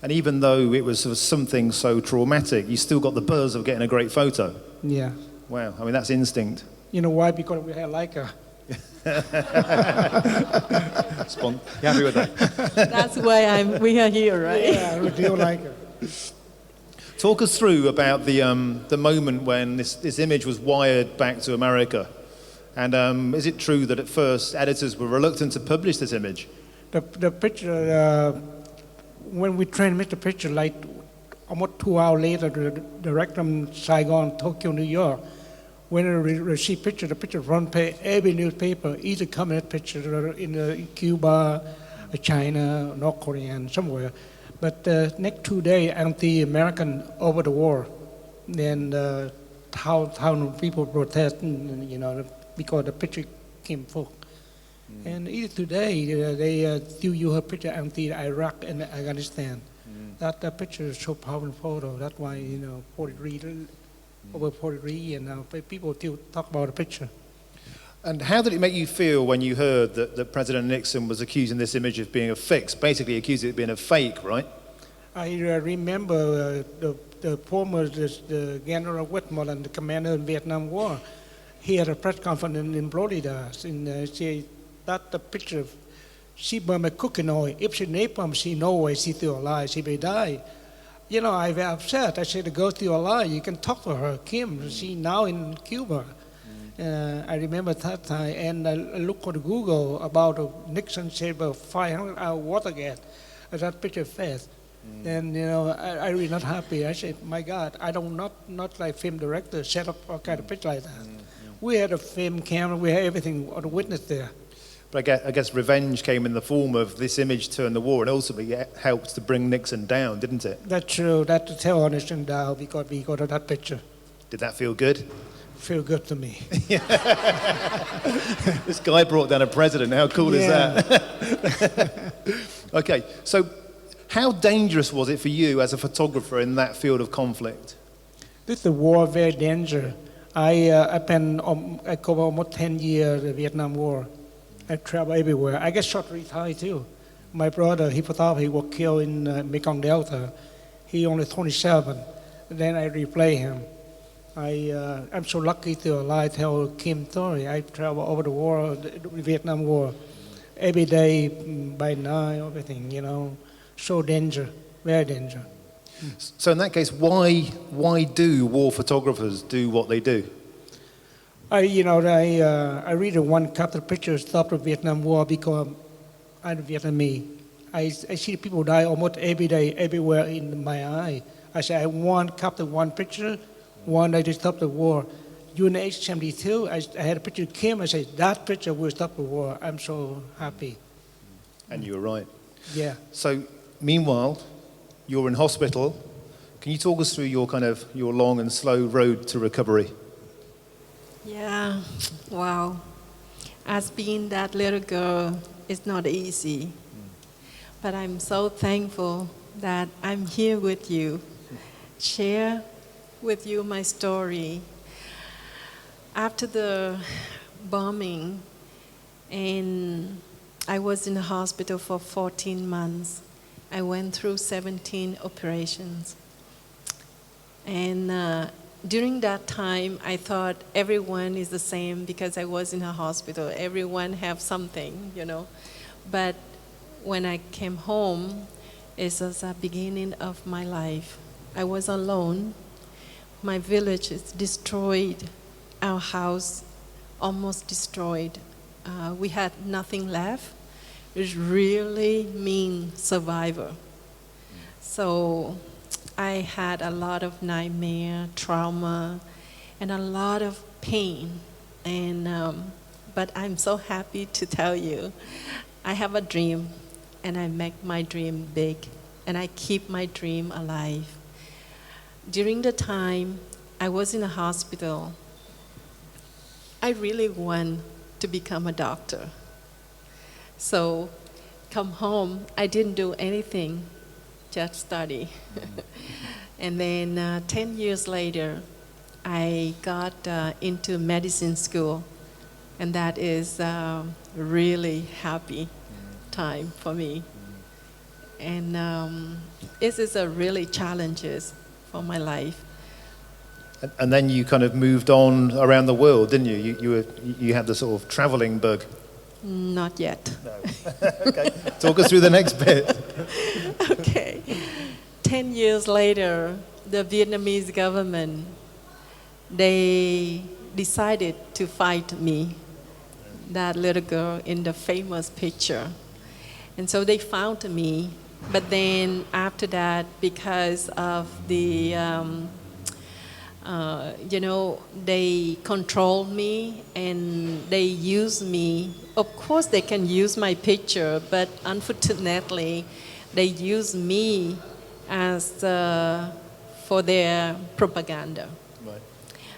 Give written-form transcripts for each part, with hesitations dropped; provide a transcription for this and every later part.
And even though it was sort of something so traumatic, you still got the buzz of getting a great photo. Yeah. Wow, I mean, that's instinct. You know why? Because we had Leica. You happy with that? That's why we are here, right? Yeah, we do Leica. Talk us through about the moment when this image was wired back to America. And is it true that at first editors were reluctant to publish this image? The picture, when we transmit the picture, like almost 2 hours later, direct from Saigon, Tokyo, New York, when I receive picture, the picture front page, every newspaper, either comment picture in Cuba, China, North Korea, and somewhere. But next 2 days, I don't see American over the war. Then how people protest, you know, because the picture came Phuc. And even today, they still use her picture and see Iraq and Afghanistan. That picture is so powerful photo. That's why, you know, 43, over 43, and people still talk about the picture. And how did it make you feel when you heard that President Nixon was accusing this image of being a fix, basically accusing it of being a fake, right? I remember the former the General Westmoreland, the commander in Vietnam War. He had a press conference in Florida, and she that the picture of she burned a cooking oil. If she napalm, she no way she's still alive. She may die. You know, I was upset. I said, the girl's still alive. You can talk to her, Kim. She now in Cuba. I remember that time, and I looked on Google about Nixon said about 500 hour Watergate. That picture fast. And you know, I really not happy. I said, my God, I don't not like film director set up a kind of picture like that. We had a film camera, we had everything on the witness there. But I guess revenge came in the form of this image turned the war, and ultimately it helped to bring Nixon down, didn't it? That's true. That to tell Nixon down because we got that picture. Did that feel good? Feel good to me. This guy brought down a president. How cool is that? Okay, so how dangerous was it for you as a photographer in that field of conflict? This is a war very dangerous. I spent I covered almost 10 years the Vietnam War. I travel everywhere. I get shot 3 times too. My brother, he photographer, he was killed in Mekong Delta. He only 27. Then I replay him. I'm so lucky to alive tell Kim story. I travel over the war, the Vietnam War, every day by night, everything, you know. So danger, very danger. So in that case, why do war photographers do what they do? I read one couple of pictures of the Vietnam War because I'm Vietnamese. I see people die almost every day, everywhere in my eye. I say I want capture one picture, one day to stop the war. During age 72, I had a picture of Kim. I said that picture will stop the war. I'm so happy. And you were right. Yeah. So meanwhile, you're in hospital. Can you talk us through your long and slow road to recovery? Yeah, wow. As being that little girl, it's not easy. But I'm so thankful that I'm here with you, share with you my story. After the bombing, and I was in the hospital for 14 months. I went through 17 operations. And during that time, I thought everyone is the same because I was in a hospital. Everyone have something, you know. But when I came home, it was the beginning of my life. I was alone. My village is destroyed. Our house almost destroyed. We had nothing left. It really means survivor. So I had a lot of nightmare, trauma, and a lot of pain. And but I'm so happy to tell you, I have a dream, and I make my dream big, and I keep my dream alive. During the time I was in the hospital, I really want to become a doctor. So come home, I didn't do anything, just study. And then 10 years later, I got into medicine school, and that is really happy time for me. And this is a really challenges for my life. And then you kind of moved on around the world, didn't you? You had the sort of traveling bug. Not yet. No. Okay. Talk us through the next bit. Okay. 10 years later, the Vietnamese government, they decided to fight me, that little girl in the famous picture. And so they found me, but then after that, because of the, they controlled me and they used me. Of course, they can use my picture, but unfortunately, they use me as for their propaganda. Right.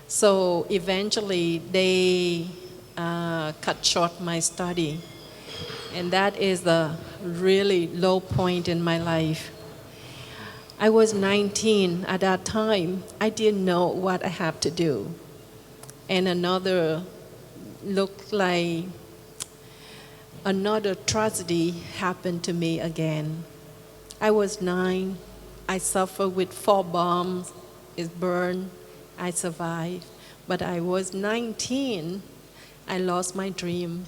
So eventually, they cut short my study, and that is the really low point in my life. I was 19 at that time. I didn't know what I have to do. And another looked like another tragedy happened to me again. I was 9. I suffered with 4 bombs. It burned. I survived. But I was 19. I lost my dream.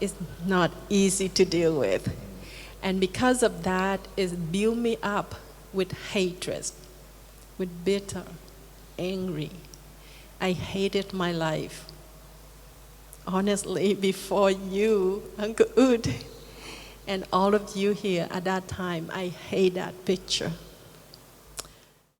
It's not easy to deal with. And because of that, it built me up with hatred, with bitter, angry. I hated my life. Honestly, before you, Uncle Ud, and all of you here at that time, I hate that picture.